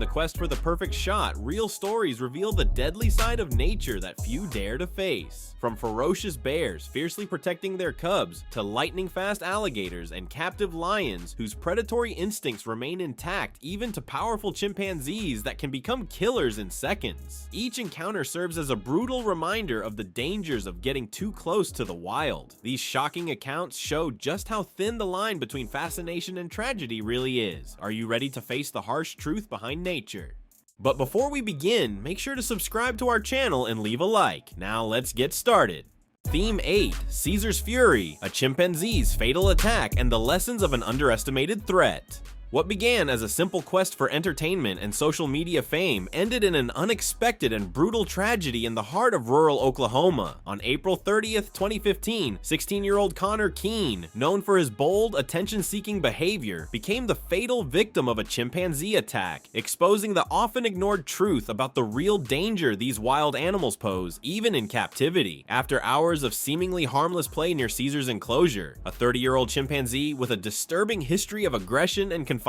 the quest for the perfect shot, real stories reveal the deadly side of nature that few dare to face. From ferocious bears fiercely protecting their cubs, to lightning-fast alligators and captive lions whose predatory instincts remain intact, even to powerful chimpanzees that can become killers in seconds. Each encounter serves as a brutal reminder of the dangers of getting too close to the wild. These shocking accounts show just how thin the line between fascination and tragedy really is. Are you ready to face the harsh truth behind nature? But before we begin, make sure to subscribe to our channel and leave a like. Now let's get started. Theme 8, Caesar's Fury, a chimpanzee's fatal attack and the lessons of an underestimated threat. What began as a simple quest for entertainment and social media fame ended in an unexpected and brutal tragedy in the heart of rural Oklahoma. On April 30th, 2015, 16-year-old Connor Keene, known for his bold, attention-seeking behavior, became the fatal victim of a chimpanzee attack, exposing the often ignored truth about the real danger these wild animals pose, even in captivity. After hours of seemingly harmless play near Caesar's enclosure, a 30-year-old chimpanzee with a disturbing history of aggression and confinement,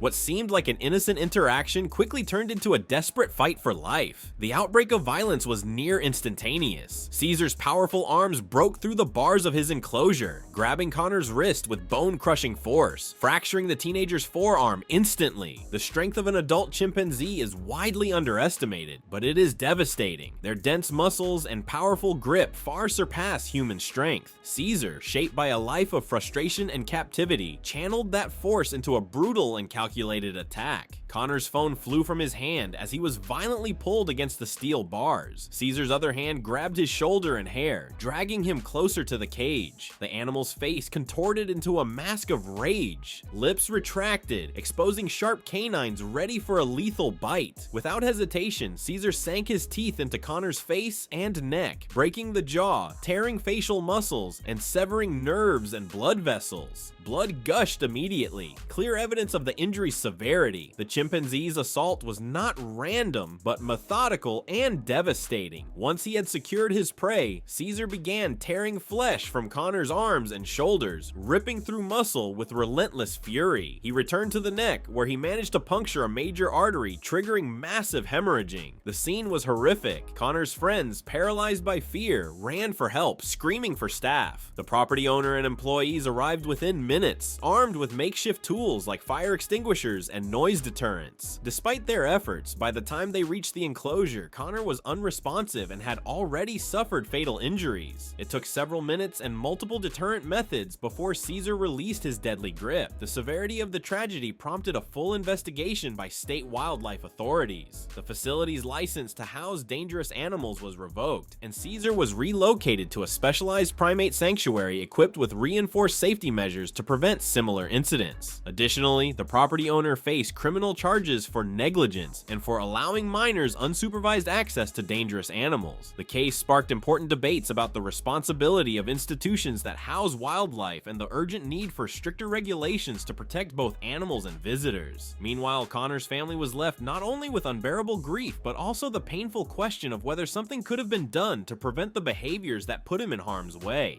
what seemed like an innocent interaction quickly turned into a desperate fight for life. The outbreak of violence was near instantaneous. Caesar's powerful arms broke through the bars of his enclosure, grabbing Connor's wrist with bone-crushing force, fracturing the teenager's forearm instantly. The strength of an adult chimpanzee is widely underestimated, but it is devastating. Their dense muscles and powerful grip far surpass human strength. Caesar, shaped by a life of frustration and captivity, channeled that force into a brutal and calculated attack. Connor's phone flew from his hand as he was violently pulled against the steel bars. Caesar's other hand grabbed his shoulder and hair, dragging him closer to the cage. The animal's face contorted into a mask of rage, lips retracted, exposing sharp canines ready for a lethal bite. Without hesitation, Caesar sank his teeth into Connor's face and neck, breaking the jaw, tearing facial muscles, and severing nerves and blood vessels. Blood gushed immediately, clear evidence of the injury's severity. The chimpanzee's assault was not random, but methodical and devastating. Once he had secured his prey, Caesar began tearing flesh from Connor's arms and shoulders, ripping through muscle with relentless fury. He returned to the neck, where he managed to puncture a major artery, triggering massive hemorrhaging. The scene was horrific. Connor's friends, paralyzed by fear, ran for help, screaming for staff. The property owner and employees arrived within minutes, armed with makeshift tools like fire extinguishers and noise deterrents. Despite their efforts, by the time they reached the enclosure, Connor was unresponsive and had already suffered fatal injuries. It took several minutes and multiple deterrent methods before Caesar released his deadly grip. The severity of the tragedy prompted a full investigation by state wildlife authorities. The facility's license to house dangerous animals was revoked, and Caesar was relocated to a specialized primate sanctuary equipped with reinforced safety measures to prevent similar incidents. Additionally, the property owner faced criminal charges for negligence and for allowing minors unsupervised access to dangerous animals. The case sparked important debates about the responsibility of institutions that house wildlife and the urgent need for stricter regulations to protect both animals and visitors. Meanwhile, Connor's family was left not only with unbearable grief, but also the painful question of whether something could have been done to prevent the behaviors that put him in harm's way.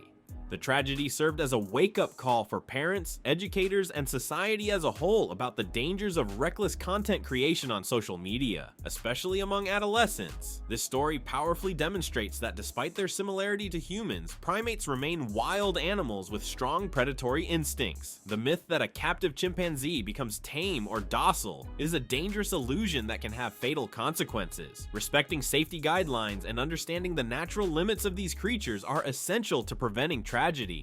The tragedy served as a wake-up call for parents, educators, and society as a whole about the dangers of reckless content creation on social media, especially among adolescents. This story powerfully demonstrates that despite their similarity to humans, primates remain wild animals with strong predatory instincts. The myth that a captive chimpanzee becomes tame or docile is a dangerous illusion that can have fatal consequences. Respecting safety guidelines and understanding the natural limits of these creatures are essential to preventing tragedy.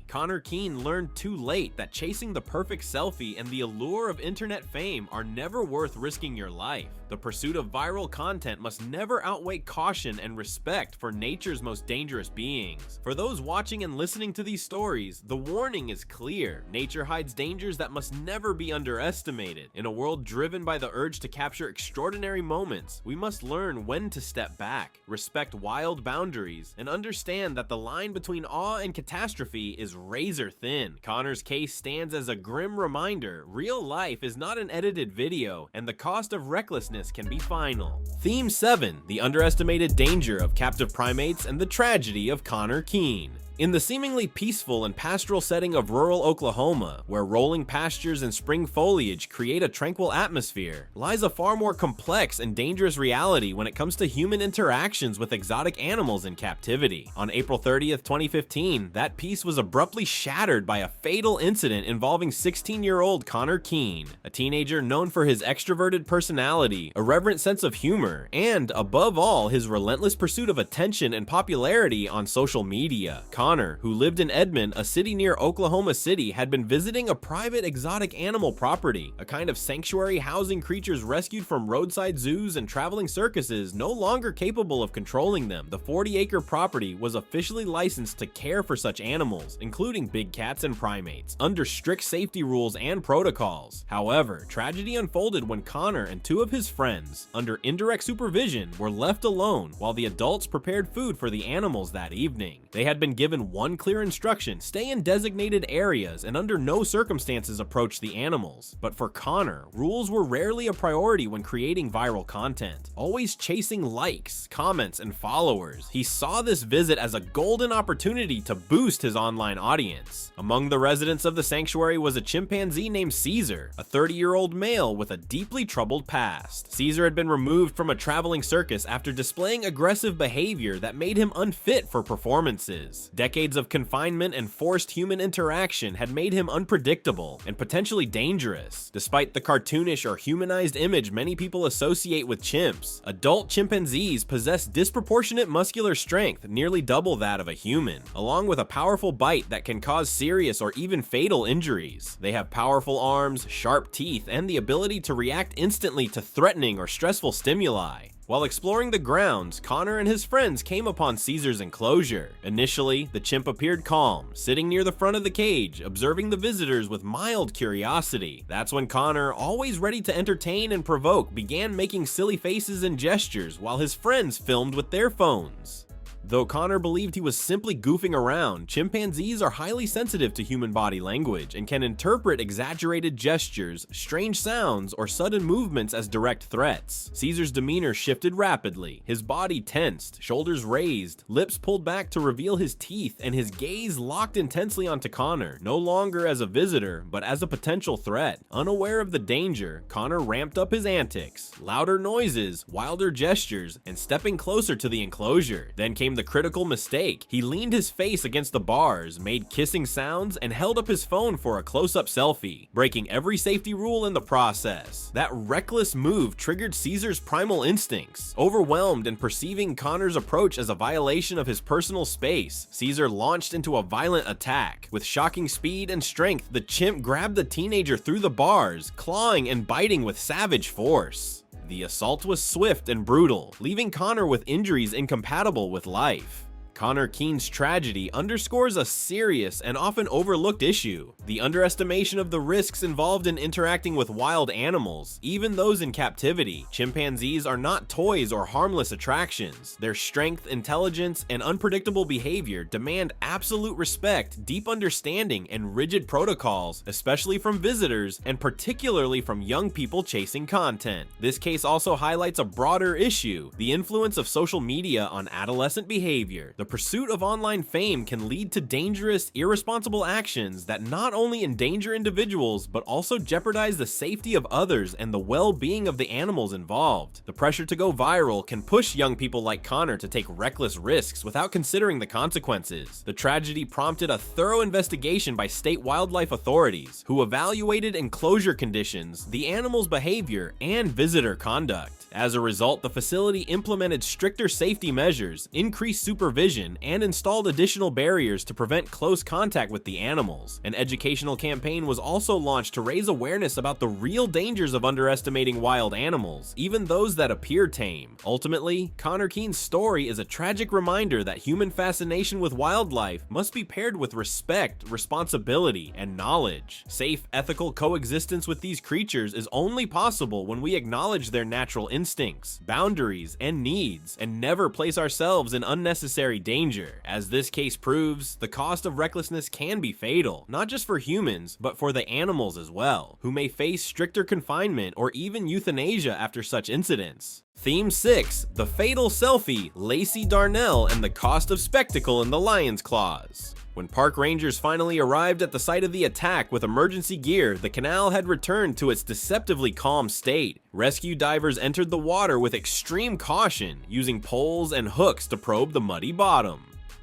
Connor Keene learned too late that chasing the perfect selfie and the allure of internet fame are never worth risking your life. The pursuit of viral content must never outweigh caution and respect for nature's most dangerous beings. For those watching and listening to these stories, the warning is clear. Nature hides dangers that must never be underestimated. In a world driven by the urge to capture extraordinary moments, we must learn when to step back, respect wild boundaries, and understand that the line between awe and catastrophe is razor thin. Connor's case stands as a grim reminder: real life is not an edited video, and the cost of recklessness can be final. Theme 7: The underestimated danger of captive primates and the tragedy of Connor Keene. In the seemingly peaceful and pastoral setting of rural Oklahoma, where rolling pastures and spring foliage create a tranquil atmosphere, lies a far more complex and dangerous reality when it comes to human interactions with exotic animals in captivity. On April 30th, 2015, that peace was abruptly shattered by a fatal incident involving 16-year-old Connor Keene, a teenager known for his extroverted personality, irreverent sense of humor, and, above all, his relentless pursuit of attention and popularity on social media. Connor, who lived in Edmond, a city near Oklahoma City, had been visiting a private exotic animal property, a kind of sanctuary housing creatures rescued from roadside zoos and traveling circuses no longer capable of controlling them. The 40-acre property was officially licensed to care for such animals, including big cats and primates, under strict safety rules and protocols. However, tragedy unfolded when Connor and two of his friends, under indirect supervision, were left alone while the adults prepared food for the animals that evening. They had been given one clear instruction: stay in designated areas and under no circumstances approach the animals. But for Connor, rules were rarely a priority when creating viral content, always chasing likes, comments, and followers. He saw this visit as a golden opportunity to boost his online audience. Among the residents of the sanctuary was a chimpanzee named Caesar, a 30-year-old male with a deeply troubled past. Caesar had been removed from a traveling circus after displaying aggressive behavior that made him unfit for performances. Decades of confinement and forced human interaction had made him unpredictable and potentially dangerous. Despite the cartoonish or humanized image many people associate with chimps, adult chimpanzees possess disproportionate muscular strength, nearly double that of a human, along with a powerful bite that can cause serious or even fatal injuries. They have powerful arms, sharp teeth, and the ability to react instantly to threatening or stressful stimuli. While exploring the grounds, Connor and his friends came upon Caesar's enclosure. Initially, the chimp appeared calm, sitting near the front of the cage, observing the visitors with mild curiosity. That's when Connor, always ready to entertain and provoke, began making silly faces and gestures while his friends filmed with their phones. Though Connor believed he was simply goofing around, chimpanzees are highly sensitive to human body language and can interpret exaggerated gestures, strange sounds, or sudden movements as direct threats. Caesar's demeanor shifted rapidly. His body tensed, shoulders raised, lips pulled back to reveal his teeth, and his gaze locked intensely onto Connor, no longer as a visitor, but as a potential threat. Unaware of the danger, Connor ramped up his antics, louder noises, wilder gestures, and stepping closer to the enclosure. Then came the critical mistake. He leaned his face against the bars, made kissing sounds, and held up his phone for a close-up selfie, breaking every safety rule in the process. That reckless move triggered Caesar's primal instincts. Overwhelmed and perceiving Connor's approach as a violation of his personal space, Caesar launched into a violent attack. With shocking speed and strength, the chimp grabbed the teenager through the bars, clawing and biting with savage force. The assault was swift and brutal, leaving Connor with injuries incompatible with life. Connor Keene's tragedy underscores a serious and often overlooked issue: the underestimation of the risks involved in interacting with wild animals, even those in captivity. Chimpanzees are not toys or harmless attractions. Their strength, intelligence, and unpredictable behavior demand absolute respect, deep understanding, and rigid protocols, especially from visitors and particularly from young people chasing content. This case also highlights a broader issue: the influence of social media on adolescent behavior. The pursuit of online fame can lead to dangerous, irresponsible actions that not only endanger individuals but also jeopardize the safety of others and the well-being of the animals involved. The pressure to go viral can push young people like Connor to take reckless risks without considering the consequences. The tragedy prompted a thorough investigation by state wildlife authorities, who evaluated enclosure conditions, the animal's behavior, and visitor conduct. As a result, the facility implemented stricter safety measures, increased supervision, and installed additional barriers to prevent close contact with the animals. An educational campaign was also launched to raise awareness about the real dangers of underestimating wild animals, even those that appear tame. Ultimately, Connor Keene's story is a tragic reminder that human fascination with wildlife must be paired with respect, responsibility, and knowledge. Safe, ethical coexistence with these creatures is only possible when we acknowledge their natural instincts, boundaries, and needs, and never place ourselves in unnecessary danger. As this case proves, the cost of recklessness can be fatal, not just for humans, but for the animals as well, who may face stricter confinement or even euthanasia after such incidents. Theme 6, The Fatal Selfie, Lacey Darnell and the Cost of Spectacle in the Lion's Claws. When park rangers finally arrived at the site of the attack with emergency gear, the canal had returned to its deceptively calm state. Rescue divers entered the water with extreme caution, using poles and hooks to probe the muddy bottom.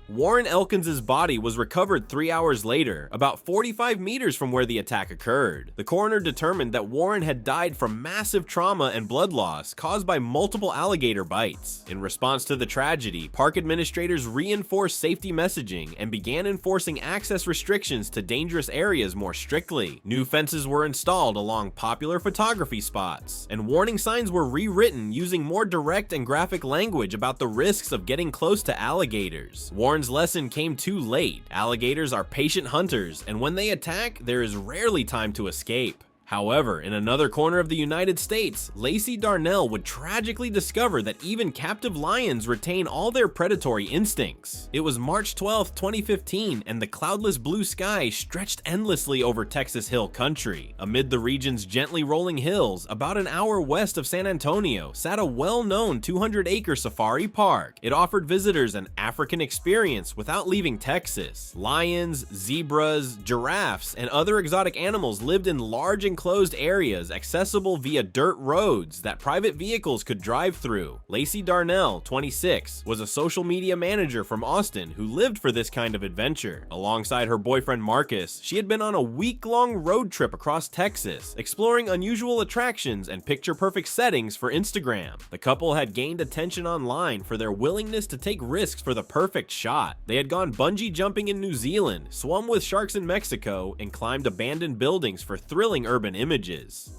Warren Elkins' body was recovered 3 hours later, about 45 meters from where the attack occurred. The coroner determined that Warren had died from massive trauma and blood loss caused by multiple alligator bites. In response to the tragedy, park administrators reinforced safety messaging and began enforcing access restrictions to dangerous areas more strictly. New fences were installed along popular photography spots, and warning signs were rewritten using more direct and graphic language about the risks of getting close to alligators. Warren's lesson came too late. Alligators are patient hunters, and when they attack, there is rarely time to escape. However, in another corner of the United States, Lacey Darnell would tragically discover that even captive lions retain all their predatory instincts. It was March 12, 2015, and the cloudless blue sky stretched endlessly over Texas Hill Country. Amid the region's gently rolling hills, about an hour west of San Antonio, sat a well-known 200-acre safari park. It offered visitors an African experience without leaving Texas. Lions, zebras, giraffes, and other exotic animals lived in large enclosed areas accessible via dirt roads that private vehicles could drive through. Lacey Darnell, 26, was a social media manager from Austin who lived for this kind of adventure. Alongside her boyfriend Marcus, she had been on a week-long road trip across Texas, exploring unusual attractions and picture-perfect settings for Instagram. The couple had gained attention online for their willingness to take risks for the perfect shot. They had gone bungee jumping in New Zealand, swum with sharks in Mexico, and climbed abandoned buildings for thrilling urban images.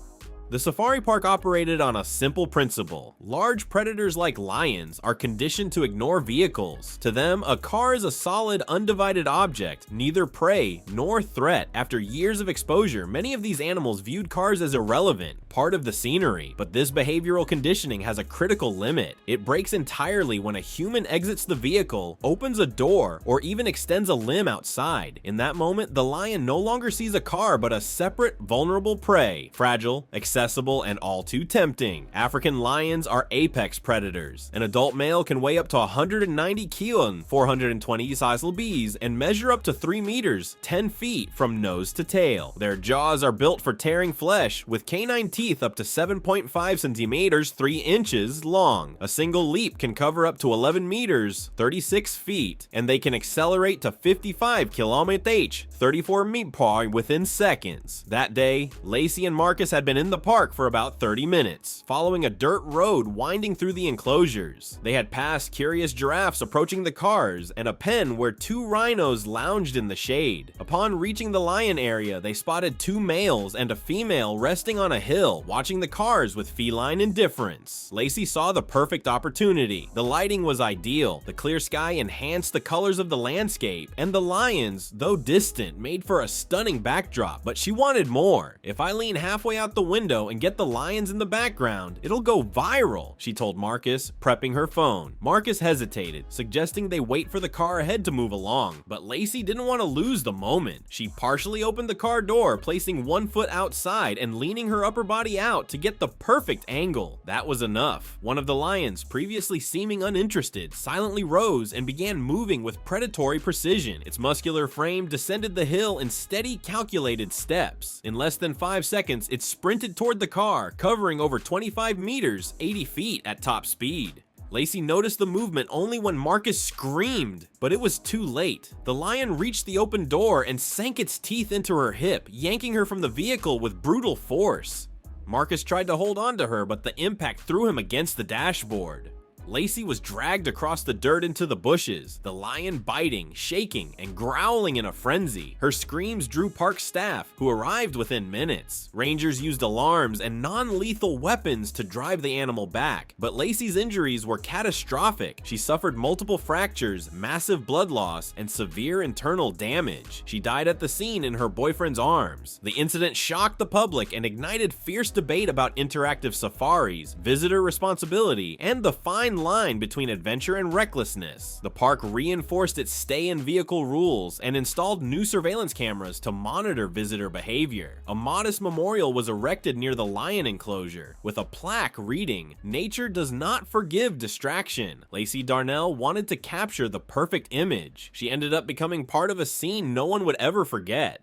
The safari park operated on a simple principle. Large predators like lions are conditioned to ignore vehicles. To them, a car is a solid, undivided object, neither prey nor threat. After years of exposure, many of these animals viewed cars as irrelevant, part of the scenery. But this behavioral conditioning has a critical limit. It breaks entirely when a human exits the vehicle, opens a door, or even extends a limb outside. In that moment, the lion no longer sees a car but a separate, vulnerable prey, fragile, accessible, and all too tempting. African lions are apex predators. An adult male can weigh up to 190 kilon, 420 size lbs, and measure up to 3 meters, 10 feet from nose to tail. Their jaws are built for tearing flesh, with canine teeth up to 7.5 centimeters, 3 inches long. A single leap can cover up to 11 meters, 36 feet, and they can accelerate to 55 km/h, 34 mph within seconds. That day, Lacey and Marcus had been in the park for about 30 minutes, following a dirt road winding through the enclosures. They had passed curious giraffes approaching the cars and a pen where 2 rhinos lounged in the shade. Upon reaching the lion area, they spotted 2 males and a female resting on a hill, watching the cars with feline indifference. Lacey saw the perfect opportunity. The lighting was ideal. The clear sky enhanced the colors of the landscape, and the lions, though distant, made for a stunning backdrop. But she wanted more. "If I lean halfway out the window and get the lions in the background, it'll go viral," she told Marcus, prepping her phone. Marcus hesitated, suggesting they wait for the car ahead to move along, but Lacey didn't want to lose the moment. She partially opened the car door, placing 1 foot outside and leaning her upper body out to get the perfect angle. That was enough. One of the lions, previously seeming uninterested, silently rose and began moving with predatory precision. Its muscular frame descended the hill in steady, calculated steps. In less than 5 seconds, it sprinted toward the car, covering over 25 meters, 80 feet at top speed. Lacey noticed the movement only when Marcus screamed, but it was too late. The lion reached the open door and sank its teeth into her hip, yanking her from the vehicle with brutal force. Marcus tried to hold on to her, but the impact threw him against the dashboard. Lacey was dragged across the dirt into the bushes, the lion biting, shaking, and growling in a frenzy. Her screams drew park staff, who arrived within minutes. Rangers used alarms and non-lethal weapons to drive the animal back, but Lacey's injuries were catastrophic. She suffered multiple fractures, massive blood loss, and severe internal damage. She died at the scene in her boyfriend's arms. The incident shocked the public and ignited fierce debate about interactive safaris, visitor responsibility, and the fine fine line between adventure and recklessness. The park reinforced its stay-in-vehicle rules and installed new surveillance cameras to monitor visitor behavior. A modest memorial was erected near the lion enclosure, with a plaque reading, "Nature does not forgive distraction." Lacey Darnell wanted to capture the perfect image. She ended up becoming part of a scene no one would ever forget.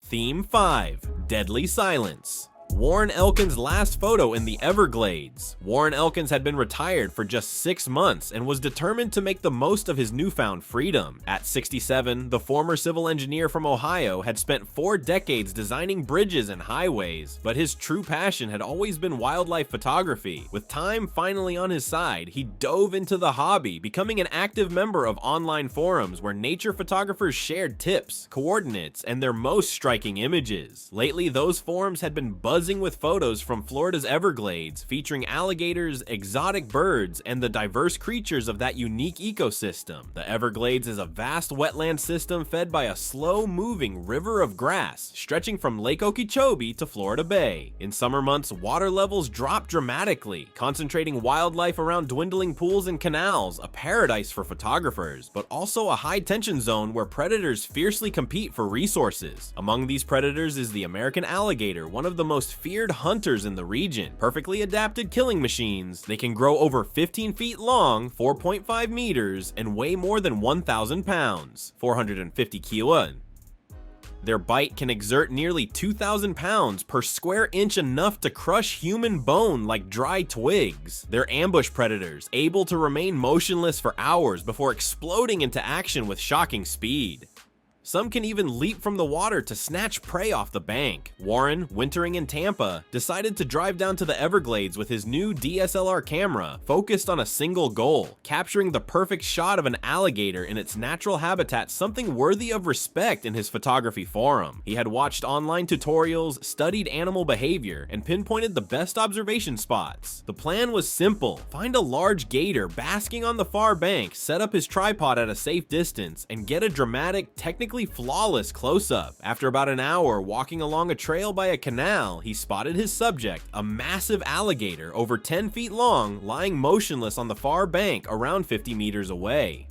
Theme 5: Deadly Silence. Warren Elkins' last photo in the Everglades. Warren Elkins had been retired for just 6 months and was determined to make the most of his newfound freedom. At 67, the former civil engineer from Ohio had spent 4 decades designing bridges and highways, but his true passion had always been wildlife photography. With time finally on his side, he dove into the hobby, becoming an active member of online forums where nature photographers shared tips, coordinates, and their most striking images. Lately, those forums had been buzzing with photos from Florida's Everglades, featuring alligators, exotic birds, and the diverse creatures of that unique ecosystem. The Everglades is a vast wetland system fed by a slow-moving river of grass, stretching from Lake Okeechobee to Florida Bay. In summer months, water levels drop dramatically, concentrating wildlife around dwindling pools and canals, a paradise for photographers, but also a high-tension zone where predators fiercely compete for resources. Among these predators is the American alligator, one of the most feared hunters in the region. Perfectly adapted killing machines, they can grow over 15 feet long, 4.5 meters, and weigh more than 1,000 pounds, 450 kilo. Their bite can exert nearly 2,000 pounds per square inch, enough to crush human bone like dry twigs. They're ambush predators, able to remain motionless for hours before exploding into action with shocking speed. Some can even leap from the water to snatch prey off the bank. Warren, wintering in Tampa, decided to drive down to the Everglades with his new DSLR camera, focused on a single goal: capturing the perfect shot of an alligator in its natural habitat, something worthy of respect in his photography forum. He had watched online tutorials, studied animal behavior, and pinpointed the best observation spots. The plan was simple: find a large gator basking on the far bank, set up his tripod at a safe distance, and get a dramatic, technically flawless close-up. After about an hour walking along a trail by a canal, he spotted his subject, a massive alligator over 10 feet long, lying motionless on the far bank around 50 meters away.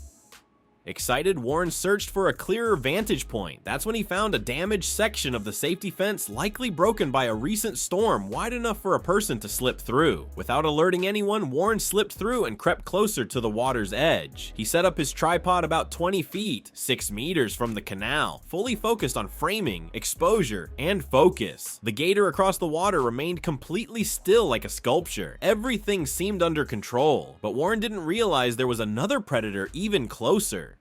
Excited, Warren searched for a clearer vantage point. That's when he found a damaged section of the safety fence, likely broken by a recent storm wide enough for a person to slip through. Without alerting anyone, Warren slipped through and crept closer to the water's edge. He set up his tripod about 20 feet, 6 meters from the canal, fully focused on framing, exposure, and focus. The gator across the water remained completely still like a sculpture. Everything seemed under control, but Warren didn't realize there was another predator even closer.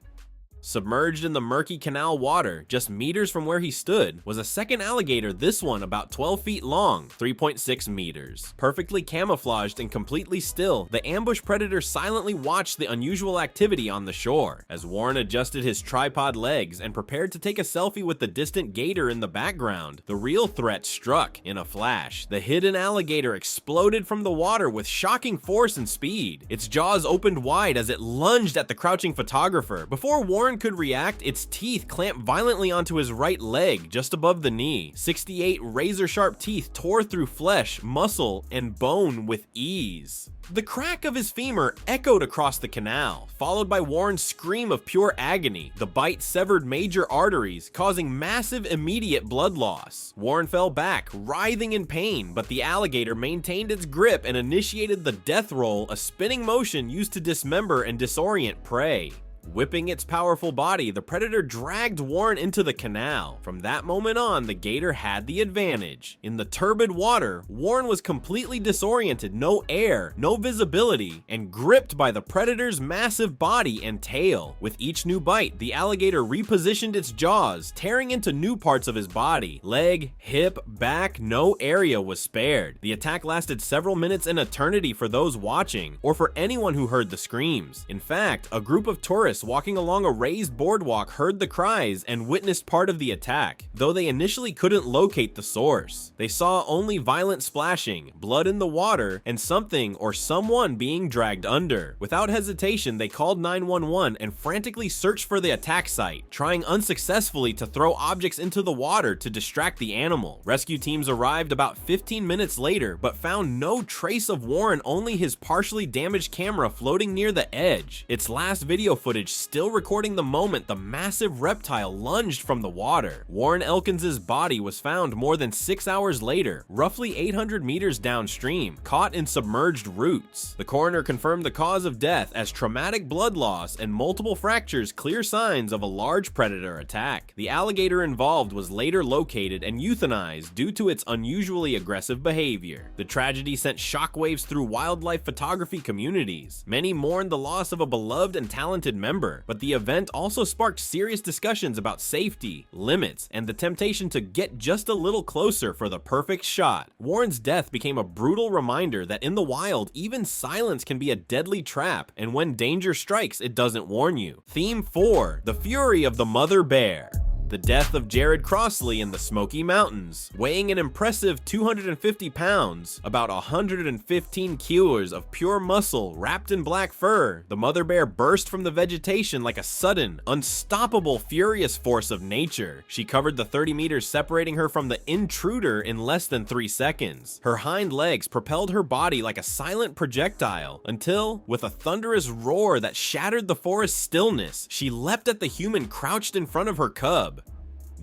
Submerged in the murky canal water, just meters from where he stood, was a second alligator, this one about 12 feet long, 3.6 meters. Perfectly camouflaged and completely still, the ambush predator silently watched the unusual activity on the shore. As Warren adjusted his tripod legs and prepared to take a selfie with the distant gator in the background, the real threat struck in a flash. The hidden alligator exploded from the water with shocking force and speed. Its jaws opened wide as it lunged at the crouching photographer. Before Warren could react, its teeth clamped violently onto his right leg, just above the knee. 68 razor-sharp teeth tore through flesh, muscle, and bone with ease. The crack of his femur echoed across the canal, followed by Warren's scream of pure agony. The bite severed major arteries, causing massive immediate blood loss. Warren fell back, writhing in pain, but the alligator maintained its grip and initiated the death roll, a spinning motion used to dismember and disorient prey. Whipping its powerful body, the predator dragged Warren into the canal. From that moment on, the gator had the advantage. In the turbid water, Warren was completely disoriented, no air, no visibility, and gripped by the predator's massive body and tail. With each new bite, the alligator repositioned its jaws, tearing into new parts of his body. Leg, hip, back, no area was spared. The attack lasted several minutes, an eternity for those watching, or for anyone who heard the screams. In fact, a group of tourists tourists walking along a raised boardwalk heard the cries and witnessed part of the attack, though they initially couldn't locate the source. They saw only violent splashing, blood in the water, and something or someone being dragged under. Without hesitation, they called 911 and frantically searched for the attack site, trying unsuccessfully to throw objects into the water to distract the animal. Rescue teams arrived about 15 minutes later, but found no trace of Warren, only his partially damaged camera floating near the edge. Its last video footage still recording the moment the massive reptile lunged from the water. Warren Elkins's body was found more than 6 hours later, roughly 800 meters downstream, caught in submerged roots. The coroner confirmed the cause of death as traumatic blood loss and multiple fractures, clear signs of a large predator attack. The alligator involved was later located and euthanized due to its unusually aggressive behavior. The tragedy sent shockwaves through wildlife photography communities. Many mourned the loss of a beloved and talented member, but the event also sparked serious discussions about safety, limits, and the temptation to get just a little closer for the perfect shot. Warren's death became a brutal reminder that in the wild, even silence can be a deadly trap, and when danger strikes, it doesn't warn you. Theme 4: The Fury of the Mother Bear. The death of Jared Crossley in the Smoky Mountains. Weighing an impressive 250 pounds, about 115 kilos of pure muscle wrapped in black fur, the mother bear burst from the vegetation like a sudden, unstoppable, furious force of nature. She covered the 30 meters separating her from the intruder in less than 3 seconds. Her hind legs propelled her body like a silent projectile until, with a thunderous roar that shattered the forest stillness, she leapt at the human crouched in front of her cub.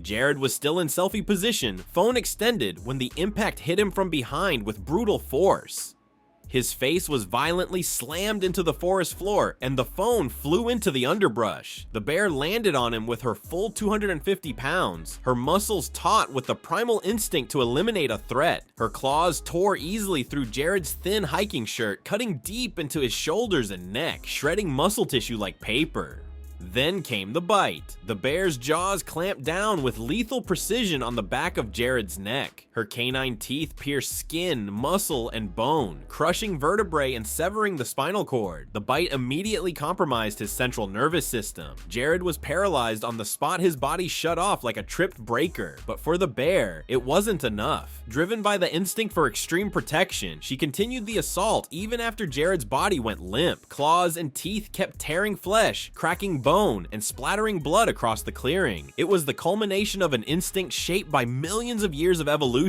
Jared was still in selfie position, phone extended, when the impact hit him from behind with brutal force. His face was violently slammed into the forest floor, and the phone flew into the underbrush. The bear landed on him with her full 250 pounds, her muscles taut with the primal instinct to eliminate a threat. Her claws tore easily through Jared's thin hiking shirt, cutting deep into his shoulders and neck, shredding muscle tissue like paper. Then came the bite. The bear's jaws clamped down with lethal precision on the back of Jared's neck. Her canine teeth pierced skin, muscle, and bone, crushing vertebrae and severing the spinal cord. The bite immediately compromised his central nervous system. Jared was paralyzed on the spot, his body shut off like a tripped breaker. But for the bear, it wasn't enough. Driven by the instinct for extreme protection, she continued the assault even after Jared's body went limp. Claws and teeth kept tearing flesh, cracking bone, and splattering blood across the clearing. It was the culmination of an instinct shaped by millions of years of evolution.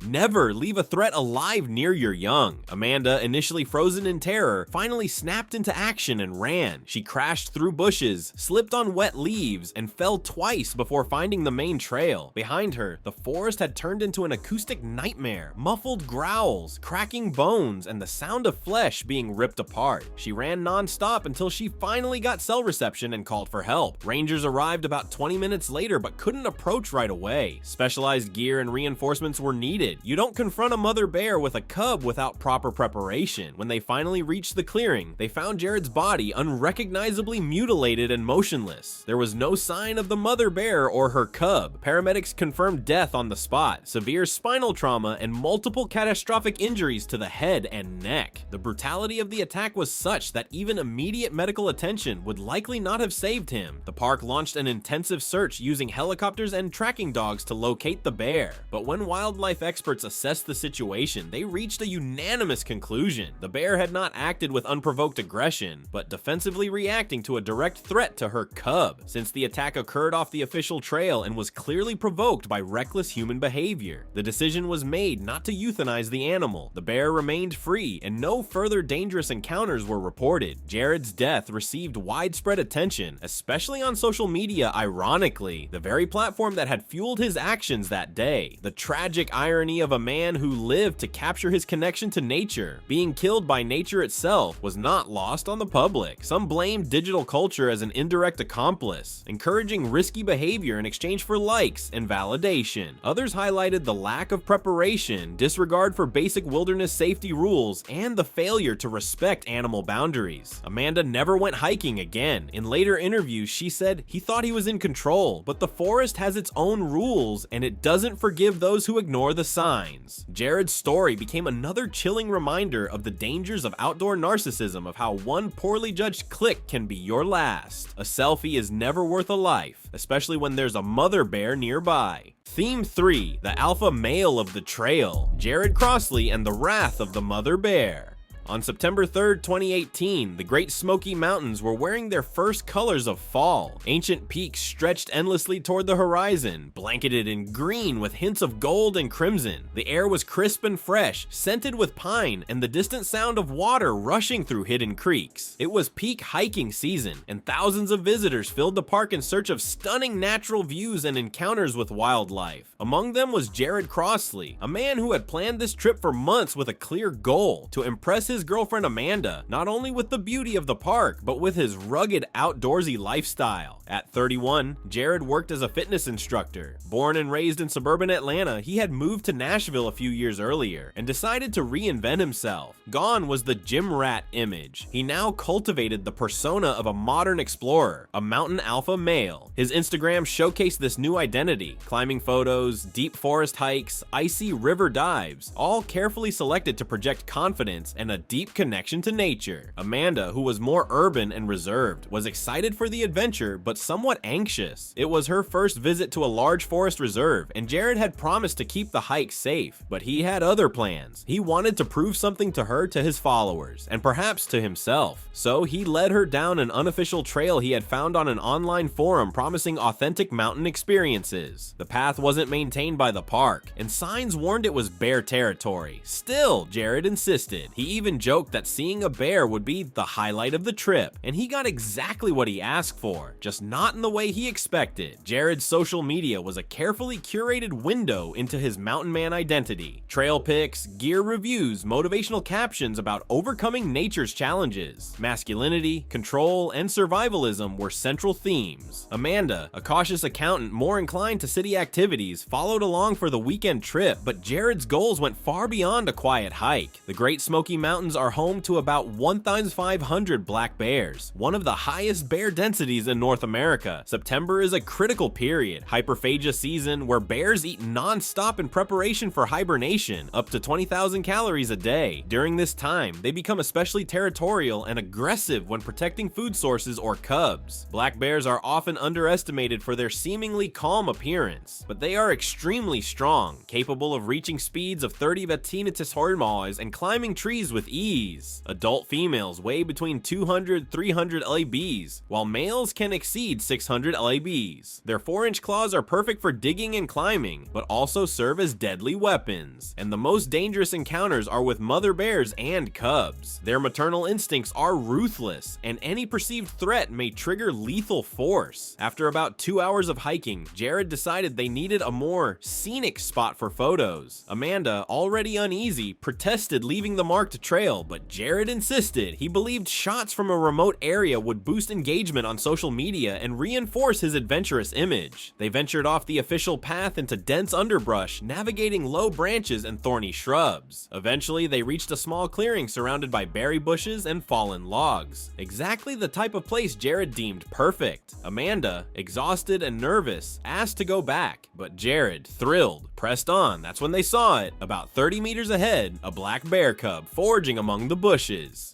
Never leave a threat alive near your young. Amanda, initially frozen in terror, finally snapped into action and ran. She crashed through bushes, slipped on wet leaves, and fell twice before finding the main trail. Behind her, the forest had turned into an acoustic nightmare. Muffled growls, cracking bones, and the sound of flesh being ripped apart. She ran non-stop until she finally got cell reception and called for help. Rangers arrived about 20 minutes later but couldn't approach right away. Specialized gear and reinforcements were needed. You don't confront a mother bear with a cub without proper preparation. When they finally reached the clearing, they found Jared's body unrecognizably mutilated and motionless. There was no sign of the mother bear or her cub. Paramedics confirmed death on the spot, severe spinal trauma, and multiple catastrophic injuries to the head and neck. The brutality of the attack was such that even immediate medical attention would likely not have saved him. The park launched an intensive search using helicopters and tracking dogs to locate the bear. But when wildlife experts assessed the situation, they reached a unanimous conclusion. The bear had not acted with unprovoked aggression, but defensively reacting to a direct threat to her cub, since the attack occurred off the official trail and was clearly provoked by reckless human behavior. The decision was made not to euthanize the animal. The bear remained free, and no further dangerous encounters were reported. Jared's death received widespread attention, especially on social media, ironically, the very platform that had fueled his actions that day. The tragic irony of a man who lived to capture his connection to nature being killed by nature itself was not lost on the public. Some blamed digital culture as an indirect accomplice, encouraging risky behavior in exchange for likes and validation. Others highlighted the lack of preparation, disregard for basic wilderness safety rules, and the failure to respect animal boundaries. Amanda never went hiking again. In later later interviews, she said he thought he was in control, but the forest has its own rules and it doesn't forgive those who ignore the signs. Jared's story became another chilling reminder of the dangers of outdoor narcissism, of how one poorly judged click can be your last. A selfie is never worth a life, especially when there's a mother bear nearby. Theme 3, the alpha male of the trail, Jared Crossley and the wrath of the mother bear. On September 3rd, 2018, the Great Smoky Mountains were wearing their first colors of fall. Ancient peaks stretched endlessly toward the horizon, blanketed in green with hints of gold and crimson. The air was crisp and fresh, scented with pine, and the distant sound of water rushing through hidden creeks. It was peak hiking season, and thousands of visitors filled the park in search of stunning natural views and encounters with wildlife. Among them was Jared Crossley, a man who had planned this trip for months with a clear goal: to impress his girlfriend Amanda, not only with the beauty of the park, but with his rugged outdoorsy lifestyle. At 31, Jared worked as a fitness instructor. Born and raised in suburban Atlanta, he had moved to Nashville a few years earlier and decided to reinvent himself. Gone was the gym rat image. He now cultivated the persona of a modern explorer, a mountain alpha male. His Instagram showcased this new identity: climbing photos, deep forest hikes, icy river dives, all carefully selected to project confidence and a deep connection to nature. Amanda, who was more urban and reserved, was excited for the adventure but somewhat anxious. It was her first visit to a large forest reserve, and Jared had promised to keep the hike safe, but he had other plans. He wanted to prove something to her, to his followers, and perhaps to himself. So he led her down an unofficial trail he had found on an online forum promising authentic mountain experiences. The path wasn't maintained by the park, and signs warned it was bear territory. Still, Jared insisted. He even joked that seeing a bear would be the highlight of the trip, and he got exactly what he asked for, just not in the way he expected. Jared's social media was a carefully curated window into his mountain man identity. Trail pics, gear reviews, motivational captions about overcoming nature's challenges. Masculinity, control, and survivalism were central themes. Amanda, a cautious accountant more inclined to city activities, followed along for the weekend trip, but Jared's goals went far beyond a quiet hike. The Great Smoky Mountains are home to about 1,500 black bears, one of the highest bear densities in North America. September is a critical period, hyperphagia season, where bears eat non-stop in preparation for hibernation, up to 20,000 calories a day. During this time, they become especially territorial and aggressive when protecting food sources or cubs. Black bears are often underestimated for their seemingly calm appearance, but they are extremely strong, capable of reaching speeds of 30 km/h and climbing trees with ease. Adult females weigh between 200-300 lbs, while males can exceed 600 lbs. Their 4-inch claws are perfect for digging and climbing, but also serve as deadly weapons. And the most dangerous encounters are with mother bears and cubs. Their maternal instincts are ruthless, and any perceived threat may trigger lethal force. After about 2 hours of hiking, Jared decided they needed a more scenic spot for photos. Amanda, already uneasy, protested leaving the marked trail, but Jared insisted. He believed shots from a remote area would boost engagement on social media and reinforce his adventurous image. They ventured off the official path into dense underbrush, navigating low branches and thorny shrubs. Eventually, they reached a small clearing surrounded by berry bushes and fallen logs. Exactly the type of place Jared deemed perfect. Amanda, exhausted and nervous, asked to go back, but Jared, thrilled, pressed on. That's when they saw it. About 30 meters ahead, a black bear cub foraging among the bushes.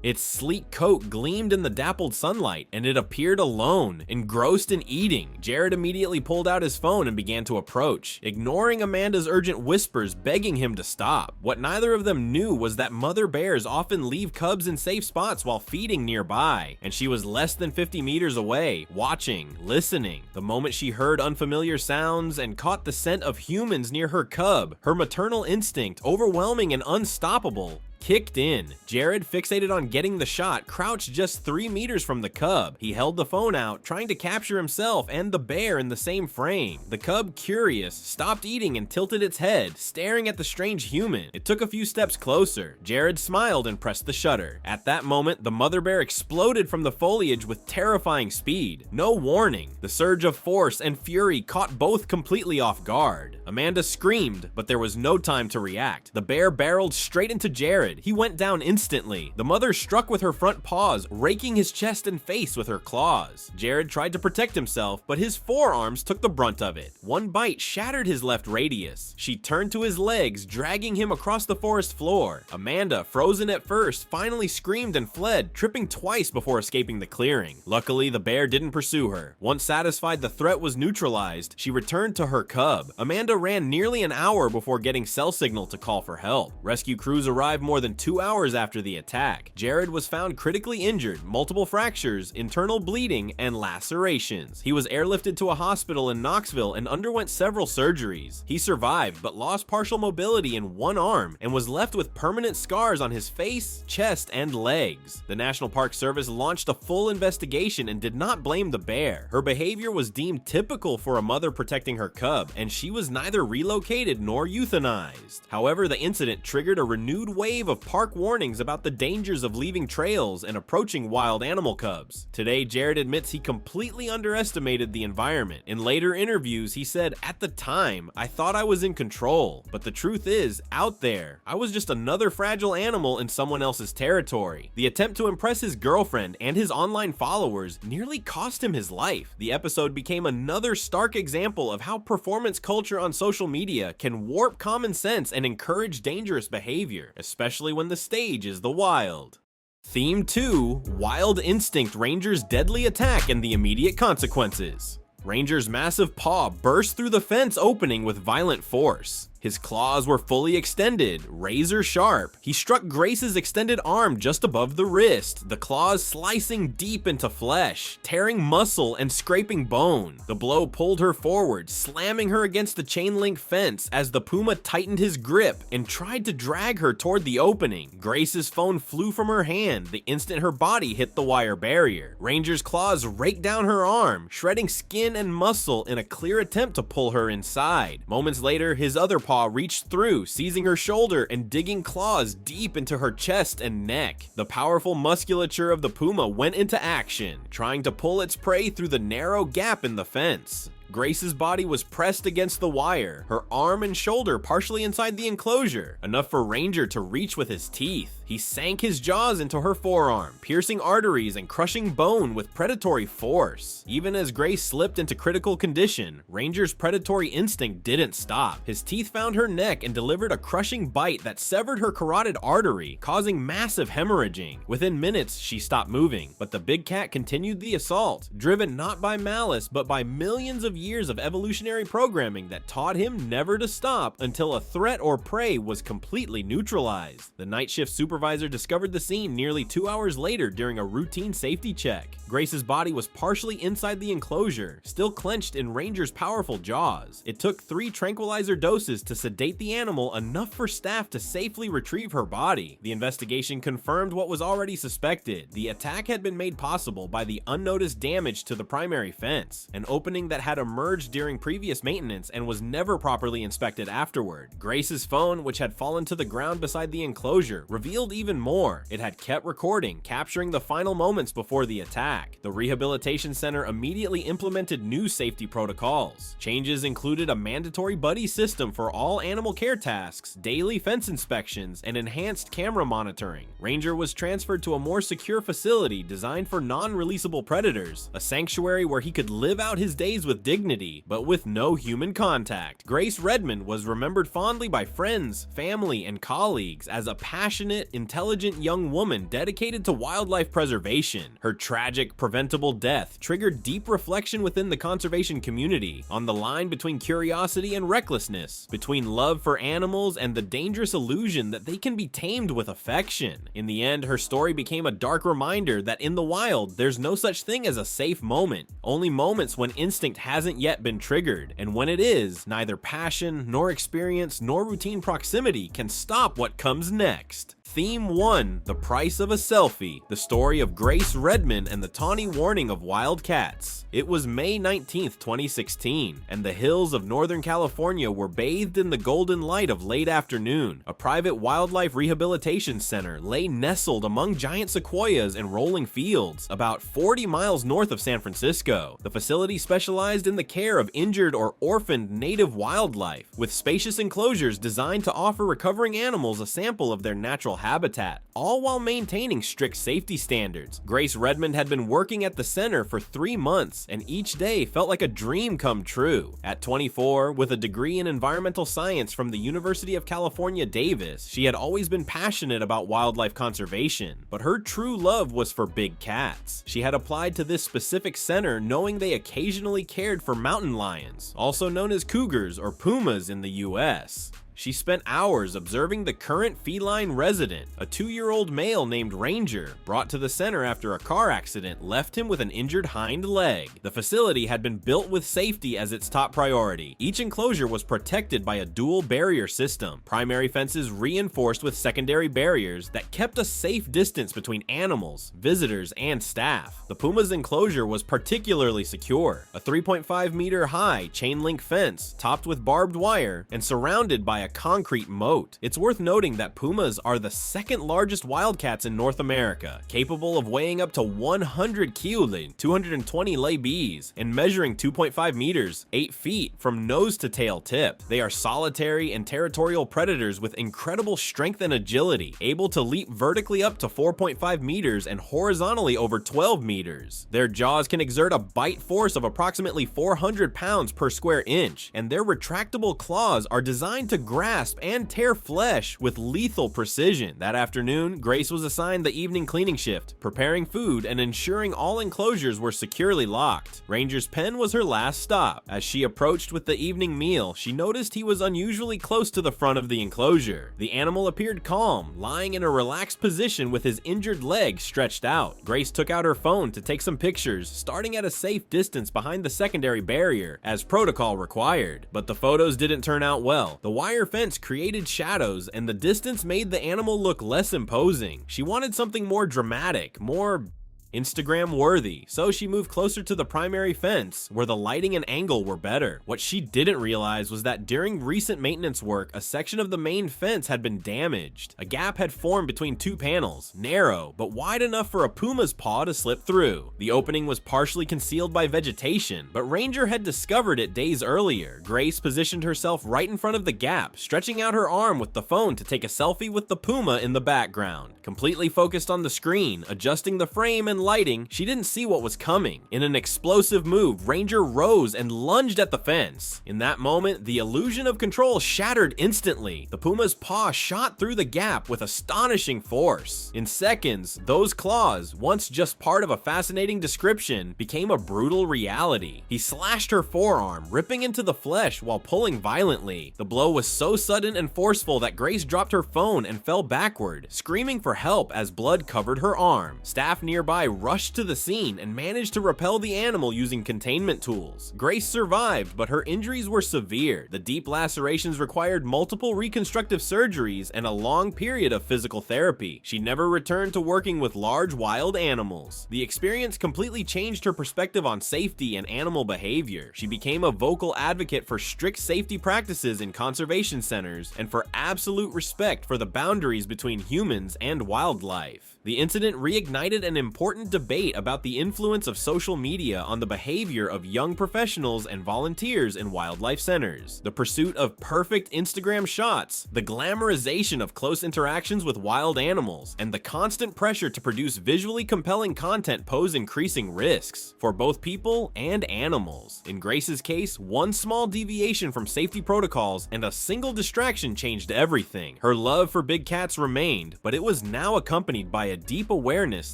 Its sleek coat gleamed in the dappled sunlight, and it appeared alone, engrossed in eating. Jared immediately pulled out his phone and began to approach, ignoring Amanda's urgent whispers begging him to stop. What neither of them knew was that mother bears often leave cubs in safe spots while feeding nearby, and she was less than 50 meters away, watching, listening. The moment she heard unfamiliar sounds and caught the scent of humans near her cub, her maternal instinct, overwhelming and unstoppable, kicked in. Jared, fixated on getting the shot, crouched just 3 meters from the cub. He held the phone out, trying to capture himself and the bear in the same frame. The cub, curious, stopped eating and tilted its head, staring at the strange human. It took a few steps closer. Jared smiled and pressed the shutter. At that moment, the mother bear exploded from the foliage with terrifying speed. No warning. The surge of force and fury caught both completely off guard. Amanda screamed, but there was no time to react. The bear barreled straight into Jared, Jared. He went down instantly. The mother struck with her front paws, raking his chest and face with her claws. Jared tried to protect himself, but his forearms took the brunt of it. One bite shattered his left radius. She turned to his legs, dragging him across the forest floor. Amanda, frozen at first, finally screamed and fled, tripping twice before escaping the clearing. Luckily, the bear didn't pursue her. Once satisfied the threat was neutralized, she returned to her cub. Amanda ran nearly an hour before getting cell signal to call for help. Rescue crews arrived more than 2 hours after the attack. Jared was found critically injured, multiple fractures, internal bleeding, and lacerations. He was airlifted to a hospital in Knoxville and underwent several surgeries. He survived, but lost partial mobility in one arm and was left with permanent scars on his face, chest, and legs. The National Park Service launched a full investigation and did not blame the bear. Her behavior was deemed typical for a mother protecting her cub, and she was neither relocated nor euthanized. However, the incident triggered a renewed wave of park warnings about the dangers of leaving trails and approaching wild animal cubs. Today, Jared admits he completely underestimated the environment. In later interviews, he said, "At the time, I thought I was in control, but the truth is, out there, I was just another fragile animal in someone else's territory." The attempt to impress his girlfriend and his online followers nearly cost him his life. The episode became another stark example of how performance culture on social media can warp common sense and encourage dangerous behavior, especially when the stage is the wild. Theme 2: Wild Instinct Ranger's deadly attack and the immediate consequences. Ranger's massive paw burst through the fence opening with violent force. His claws were fully extended, razor sharp. He struck Grace's extended arm just above the wrist, the claws slicing deep into flesh, tearing muscle and scraping bone. The blow pulled her forward, slamming her against the chain link fence as the puma tightened his grip and tried to drag her toward the opening. Grace's phone flew from her hand the instant her body hit the wire barrier. Ranger's claws raked down her arm, shredding skin and muscle in a clear attempt to pull her inside. Moments later, his other paw reached through, seizing her shoulder and digging claws deep into her chest and neck. The powerful musculature of the puma went into action, trying to pull its prey through the narrow gap in the fence. Grace's body was pressed against the wire, her arm and shoulder partially inside the enclosure, enough for Ranger to reach with his teeth. He sank his jaws into her forearm, piercing arteries and crushing bone with predatory force. Even as Grace slipped into critical condition, Ranger's predatory instinct didn't stop. His teeth found her neck and delivered a crushing bite that severed her carotid artery, causing massive hemorrhaging. Within minutes, she stopped moving, but the big cat continued the assault, driven not by malice but by millions of years of evolutionary programming that taught him never to stop until a threat or prey was completely neutralized. The night shift supervisor discovered the scene nearly 2 hours later during a routine safety check. Grace's body was partially inside the enclosure, still clenched in Ranger's powerful jaws. It took 3 tranquilizer doses to sedate the animal, enough for staff to safely retrieve her body. The investigation confirmed what was already suspected. The attack had been made possible by the unnoticed damage to the primary fence, an opening that had emerged during previous maintenance and was never properly inspected afterward. Grace's phone, which had fallen to the ground beside the enclosure, revealed even more. It had kept recording, capturing the final moments before the attack. The rehabilitation center immediately implemented new safety protocols. Changes included a mandatory buddy system for all animal care tasks, daily fence inspections, and enhanced camera monitoring. Ranger was transferred to a more secure facility designed for non-releasable predators, a sanctuary where he could live out his days with dignity, but with no human contact. Grace Redmond was remembered fondly by friends, family, and colleagues as a passionate, intelligent young woman dedicated to wildlife preservation. Her tragic, preventable death triggered deep reflection within the conservation community on the line between curiosity and recklessness, between love for animals and the dangerous illusion that they can be tamed with affection. In the end, her story became a dark reminder that in the wild, there's no such thing as a safe moment, only moments when instinct hasn't yet been triggered, and when it is, neither passion, nor experience, nor routine proximity can stop what comes next. Theme 1: The Price of a Selfie, the story of Grace Redmond and the tawny warning of wild cats. It was May 19th, 2016, and the hills of Northern California were bathed in the golden light of late afternoon. A private wildlife rehabilitation center lay nestled among giant sequoias and rolling fields, about 40 miles north of San Francisco. The facility specialized in the care of injured or orphaned native wildlife, with spacious enclosures designed to offer recovering animals a sample of their natural habitat. habitat, all while maintaining strict safety standards. Grace Redmond had been working at the center for 3 months, and each day felt like a dream come true. At 24, with a degree in environmental science from the University of California, Davis, she had always been passionate about wildlife conservation, but her true love was for big cats. She had applied to this specific center knowing they occasionally cared for mountain lions, also known as cougars or pumas in the US. She spent hours observing the current feline resident, a 2-year-old male named Ranger, brought to the center after a car accident left him with an injured hind leg. The facility had been built with safety as its top priority. Each enclosure was protected by a dual barrier system, primary fences reinforced with secondary barriers that kept a safe distance between animals, visitors, and staff. The puma's enclosure was particularly secure, a 3.5-meter high chain link fence topped with barbed wire and surrounded by a concrete moat. It's worth noting that pumas are the second largest wildcats in North America, capable of weighing up to 100 kilograms, 220 lbs, and measuring 2.5 meters, 8 feet from nose to tail tip. They are solitary and territorial predators with incredible strength and agility, able to leap vertically up to 4.5 meters and horizontally over 12 meters. Their jaws can exert a bite force of approximately 400 pounds per square inch, and their retractable claws are designed to grasp and tear flesh with lethal precision. That afternoon, Grace was assigned the evening cleaning shift, preparing food and ensuring all enclosures were securely locked. Ranger's pen was her last stop. As she approached with the evening meal, she noticed he was unusually close to the front of the enclosure. The animal appeared calm, lying in a relaxed position with his injured leg stretched out. Grace took out her phone to take some pictures, starting at a safe distance behind the secondary barrier, as protocol required. But the photos didn't turn out well. The wire fence created shadows, and the distance made the animal look less imposing. She wanted something more dramatic, more Instagram worthy, so she moved closer to the primary fence where the lighting and angle were better. What she didn't realize was that during recent maintenance work, a section of the main fence had been damaged. A gap had formed between two panels, narrow but wide enough for a puma's paw to slip through. The opening was partially concealed by vegetation, but Ranger had discovered it days earlier. Grace positioned herself right in front of the gap, stretching out her arm with the phone to take a selfie with the puma in the background. Completely focused on the screen, adjusting the frame and lighting, she didn't see what was coming. In an explosive move, Ranger rose and lunged at the fence. In that moment, the illusion of control shattered instantly. The puma's paw shot through the gap with astonishing force. In seconds, those claws, once just part of a fascinating description, became a brutal reality. He slashed her forearm, ripping into the flesh while pulling violently. The blow was so sudden and forceful that Grace dropped her phone and fell backward, screaming for help as blood covered her arm. Staff nearby rushed to the scene and managed to repel the animal using containment tools. Grace survived, but her injuries were severe. The deep lacerations required multiple reconstructive surgeries and a long period of physical therapy. She never returned to working with large wild animals. The experience completely changed her perspective on safety and animal behavior. She became a vocal advocate for strict safety practices in conservation centers and for absolute respect for the boundaries between humans and wildlife. The incident reignited an important debate about the influence of social media on the behavior of young professionals and volunteers in wildlife centers. The pursuit of perfect Instagram shots, the glamorization of close interactions with wild animals, and the constant pressure to produce visually compelling content pose increasing risks for both people and animals. In Grace's case, one small deviation from safety protocols and a single distraction changed everything. Her love for big cats remained, but it was now accompanied by a deep awareness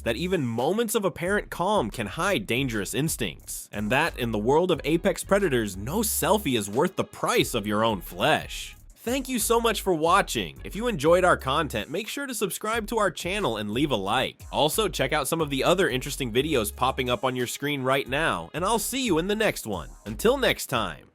that even moments of apparent calm can hide dangerous instincts, and that in the world of apex predators, no selfie is worth the price of your own flesh. Thank you so much for watching. If you enjoyed our content, make sure to subscribe to our channel and leave a like. Also, check out some of the other interesting videos popping up on your screen right now, and I'll see you in the next one. Until next time.